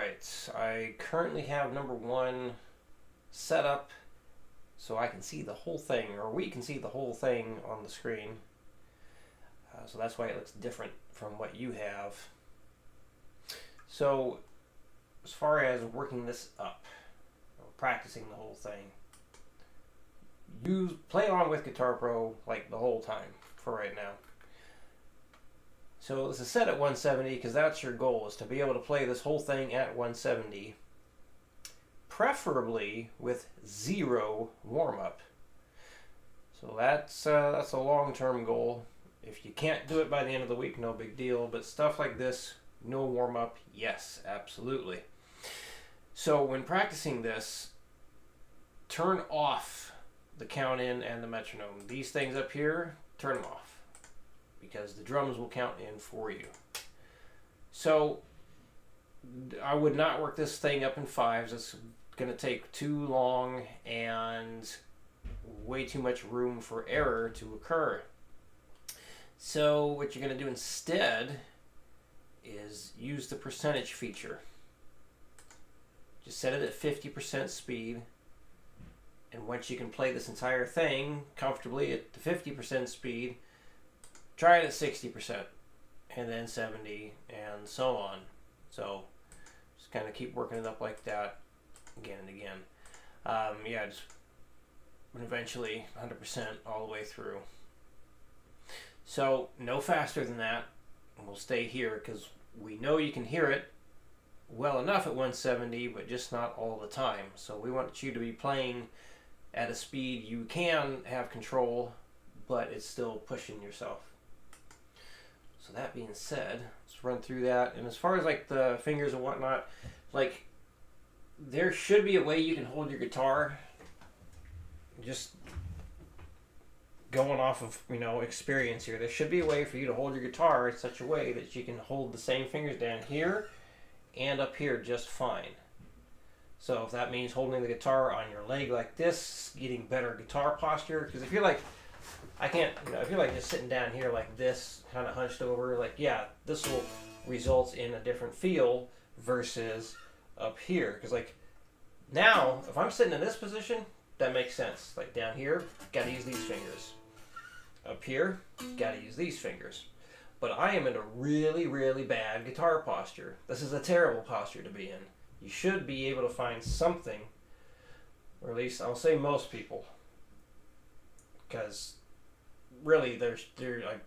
Alright, I currently have number one set up so I can see the whole thing, or we can see the whole thing on the screen. So that's why it looks different from what you have. So, as far as working this up, or practicing the whole thing, play on with Guitar Pro like the whole time for right now. So this is set at 170 because that's your goal, is to be able to play this whole thing at 170, preferably with zero warm-up. So that's a long-term goal. If you can't do it by the end of the week, no big deal. But stuff like this, no warm-up, yes, absolutely. So when practicing this, turn off the count-in and the metronome. These things up here, turn them off, because the drums will count in for you. So I would not work this thing up in fives. It's going to take too long and way too much room for error to occur. So what you're going to do instead is use the percentage feature. Just set it at 50% speed, and once you can play this entire thing comfortably at the 50% speed, try it at 60%, and then 70, and so on. So just kind of keep working it up like that again and again. Yeah, just eventually 100% all the way through. So no faster than that, and we'll stay here because we know you can hear it well enough at 170, but just not all the time. So we want you to be playing at a speed you can have control, but it's still pushing yourself. So that being said, let's run through that. And as far as like the fingers and whatnot, like there should be a way you can hold your guitar, just going off of, experience here. There should be a way for you to hold your guitar in such a way that you can hold the same fingers down here and up here just fine. So if that means holding the guitar on your leg like this, getting better guitar posture, because if you're like, if you're like just sitting down here like this, kind of hunched over, like, yeah, this will result in a different feel versus up here. Because like now, if I'm sitting in this position, that makes sense. Like down here, gotta use these fingers. Up here, gotta use these fingers. But I am in a really, really bad guitar posture. This is a terrible posture to be in. You should be able to find something, or at least I'll say most people, because really they're like,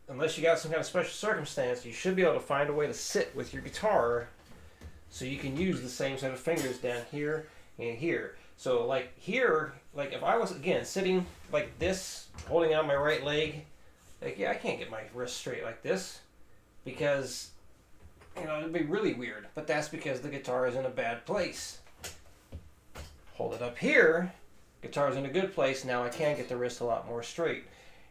unless you got some kind of special circumstance, you should be able to find a way to sit with your guitar so you can use the same set of fingers down here and here. So like here, like if I was again sitting like this, holding on my right leg, like yeah, I can't get my wrist straight like this because it'd be really weird. But that's because the guitar is in a bad place. Hold it up here, guitar's in a good place. Now I can get the wrist a lot more straight,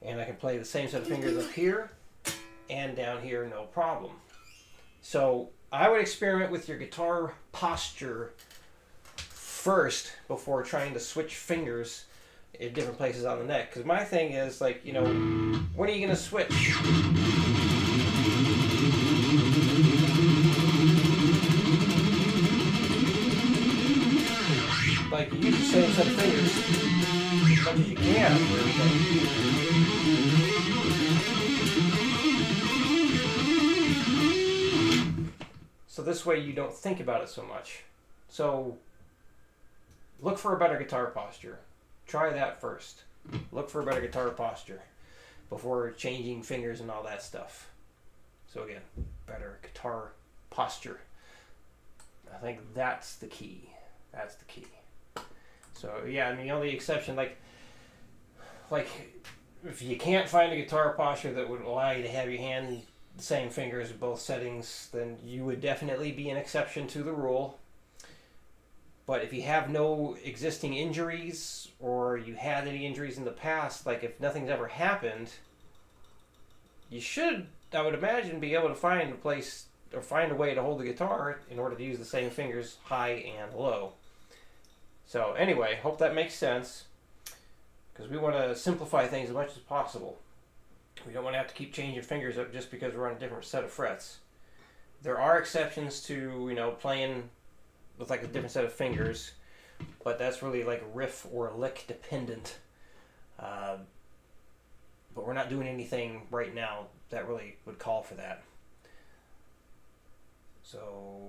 and I can play the same set of fingers up here and down here, no problem. So I would experiment with your guitar posture first before trying to switch fingers in different places on the neck. Because my thing is like, when are you gonna switch? Like, you use the same set of fingers as much as you can for everything. So this way you don't think about it so much. So look for a better guitar posture. Try that first. Look for a better guitar posture before changing fingers and all that stuff. So again, better guitar posture. I think that's the key. That's the key. So yeah, the only exception, like if you can't find a guitar posture that would allow you to have your hand the same fingers in both settings, then you would definitely be an exception to the rule. But if you have no existing injuries, or you had any injuries in the past, like if nothing's ever happened, you should, I would imagine, be able to find a place or find a way to hold the guitar in order to use the same fingers high and low. So anyway, hope that makes sense, because we want to simplify things as much as possible. We don't want to have to keep changing fingers up just because we're on a different set of frets. There are exceptions to, you know, playing with like a different set of fingers, but that's really like riff or lick dependent. But we're not doing anything right now that really would call for that. So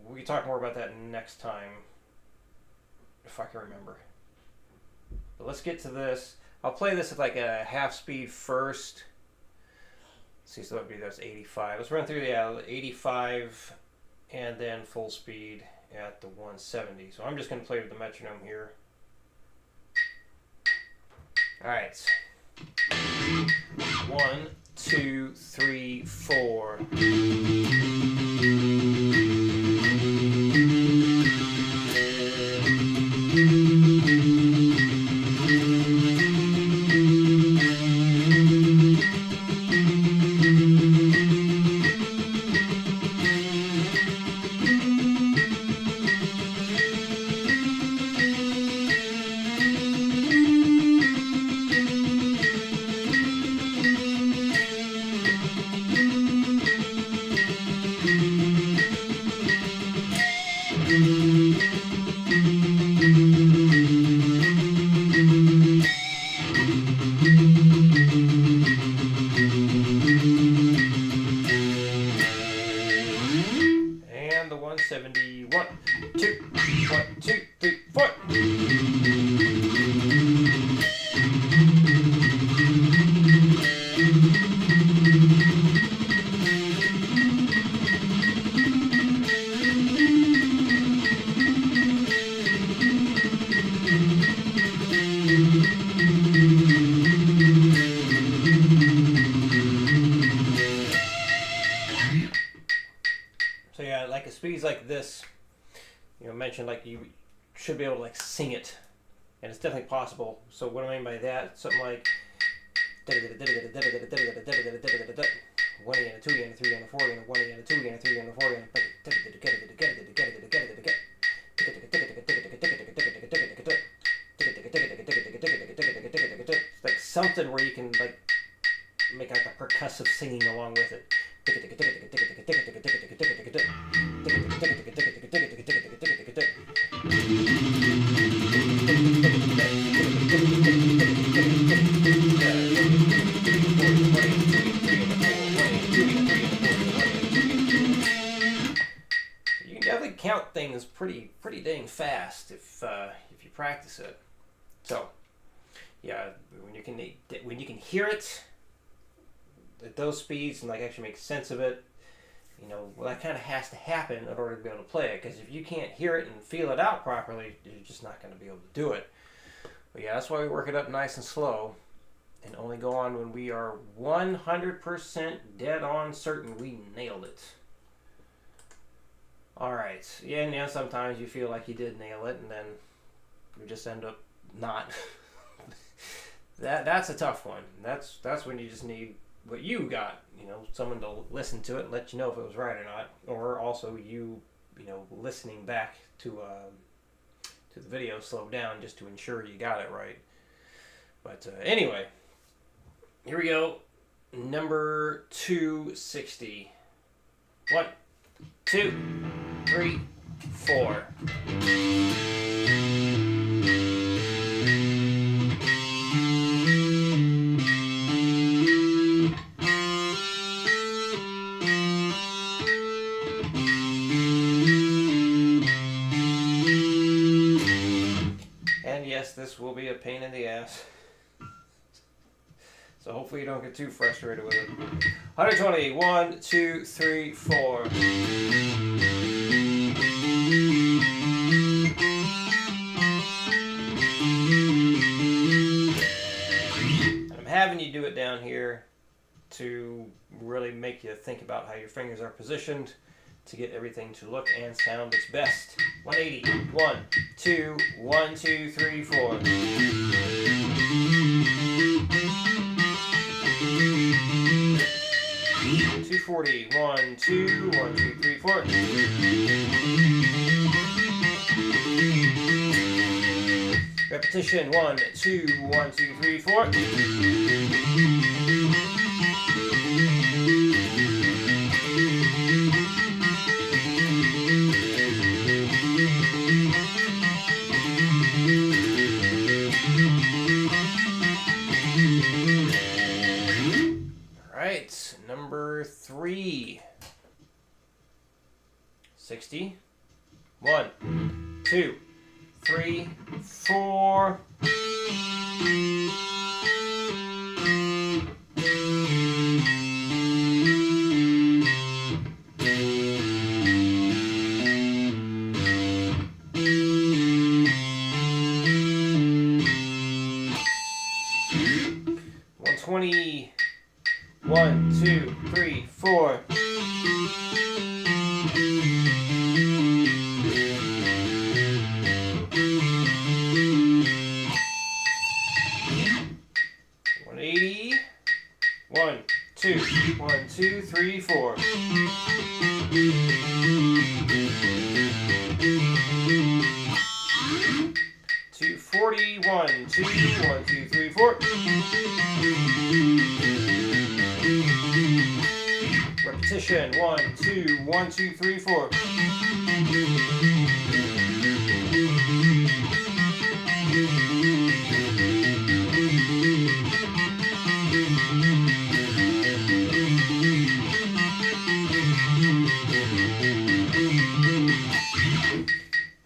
we can talk more about that next time, if I can remember. But let's get to this. I'll play this at like a half speed first. Let's see, so that would be, that's 85. Let's run through the 85 and then full speed at the 170. So I'm just going to play with the metronome here. All right. 1, 2, 3, 4. And the 170. 1, 2, 1, 2, 3, 4. So yeah, like a speeds like this, you know, mentioned like you should be able to like sing it, and it's definitely possible. So what I mean by that, something like 1 and a 2 and a 2 and a 3 and a 4 and a 1 and a 2 and a 3 and a 4 and it's like something where you can like make like a percussive singing along with it. You can definitely count things pretty dang fast if you practice it. So yeah, when you can hear it at those speeds and like actually make sense of it, you know, well, that kind of has to happen in order to be able to play it. Because if you can't hear it and feel it out properly, you're just not going to be able to do it. But yeah, that's why we work it up nice and slow, and only go on when we are 100% dead on certain we nailed it. All right, yeah, and yeah, sometimes you feel like you did nail it, and then you just end up not. That's a tough one. That's when you just need what you got, you know, someone to listen to it and let you know if it was right or not, or also you know, listening back to the video slowed down just to ensure you got it right. But anyway, here we go. Number 260. 1, 2, 3, 4. Yes, this will be a pain in the ass. So hopefully you don't get too frustrated with it. 120. 1, 2, 3, 4. And I'm having you do it down here to really make you think about how your fingers are positioned to get everything to look and sound its best. 180. 1, 2, 1, 2, 3, 4. 240. 1, 2, 1, 2, 3, 4. Repetition. 1, 2, 1, 2, 3, 4. 60. 1, 2, 3, 4. $120. 1, 2, 3, 4. $180. 1, 2, 1, 2, 3, 4. $240. 1, 2, 1, 2, 3, 4. Repetition. 1, 2, 1, 2, 3, 4.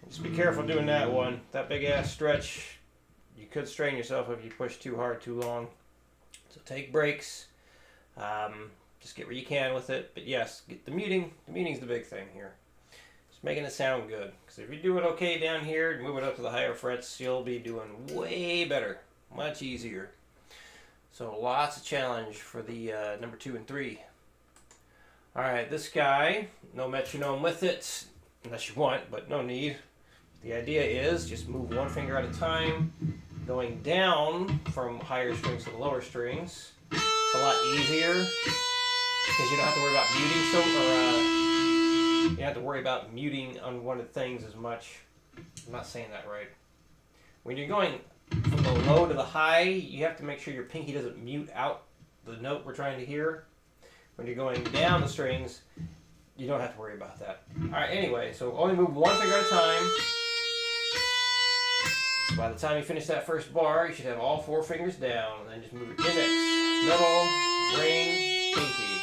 Just be careful doing that one. That big ass stretch, you could strain yourself if you push too hard too long. So take breaks. Just get where you can with it. But yes, get the muting. The muting's the big thing here. Just making it sound good. Because if you do it okay down here, move it up to the higher frets, you'll be doing way better. Much easier. So lots of challenge for the number 2 and 3. Alright, this guy, no metronome with it, unless you want, but no need. The idea is just move one finger at a time, going down from higher strings to the lower strings. It's a lot easier because you don't have to worry about muting you don't have to worry about muting unwanted things as much. I'm not saying that right. When you're going from the low to the high, you have to make sure your pinky doesn't mute out the note we're trying to hear. When you're going down the strings, you don't have to worry about that. Alright, anyway, so only move one finger at a time. So by the time you finish that first bar, you should have all 4 fingers down. And then just move your index, middle, ring, pinky.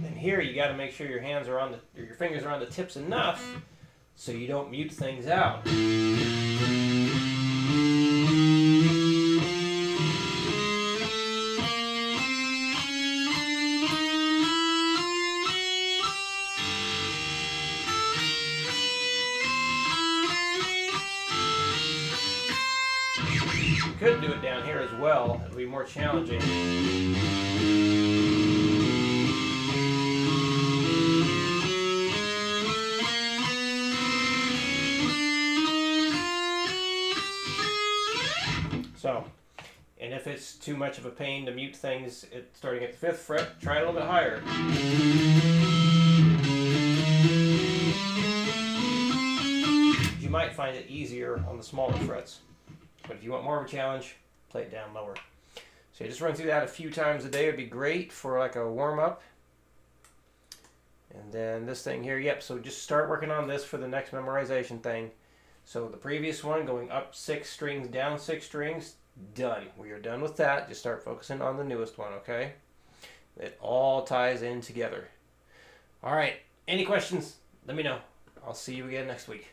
And here you got to make sure your hands are on your fingers are on the tips enough so you don't mute things out. You could do it down here as well. It would be more challenging. So, and if it's too much of a pain to mute things starting at the 5th fret, try it a little bit higher. You might find it easier on the smaller frets. But if you want more of a challenge, play it down lower. So you just run through that a few times a day would be great for like a warm-up. And then this thing here, yep, so just start working on this for the next memorization thing. So the previous one, going up 6 strings, down 6 strings, done. We are done with that. Just start focusing on the newest one, okay? It all ties in together. All right, any questions? Let me know. I'll see you again next week.